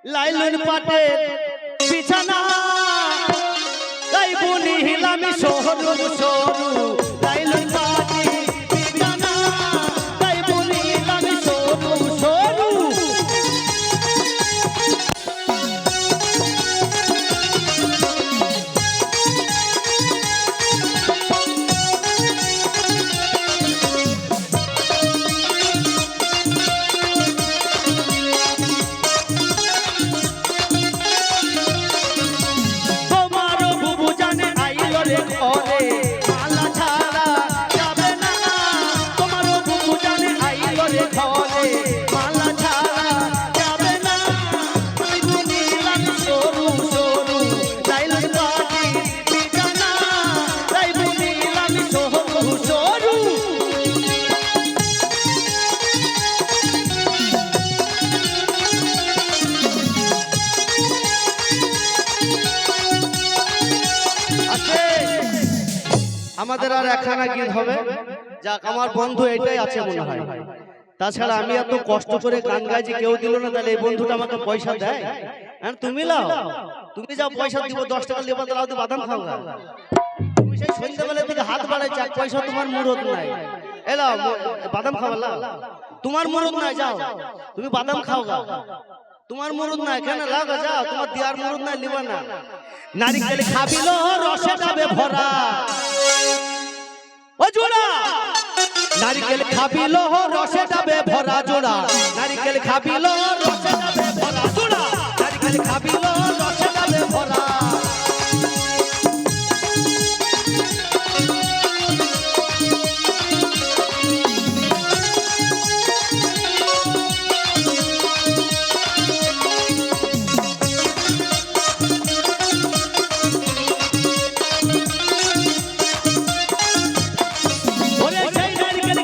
লাইলুন পাটে বিছানা তাই বলি হিলামি সরু সরু লাইলুন পাটে বিছানা তাই বলি হিলামি সরু সরু আমাদের আর একখানা গীত হবে যাক আমার বন্ধু এটাই আছে মনে হয় তাছাড়া আমি এত কষ্ট করে গান গাইছি কেউ দিল না তাহলে এই বন্ধুটা আমাকে পয়সা দেয় হ্যাঁ তুমি লাও তুমি যাও পয়সা দিব 10 টাকা লেবা দাও বাদাম খাও গা তুমি সেই সন্ধ্যাবেলা থেকে হাত বাড়াইছ এক পয়সা তোমার মুরত নাই এলাও বাদাম খাওয়ালা তোমার মুরত নাই যাও তুমি বাদাম খাও গা তোমার মুরত নাই কেন লাগা যাও তোমার দিয়ার মুরত নাই লিবা না নারিকেল খাবিলো রসে যাবে ভরা ও জোড়া নারিকেল খাবিলো রসে যাবে ভরা জোড়া নারিকেল খাবিলো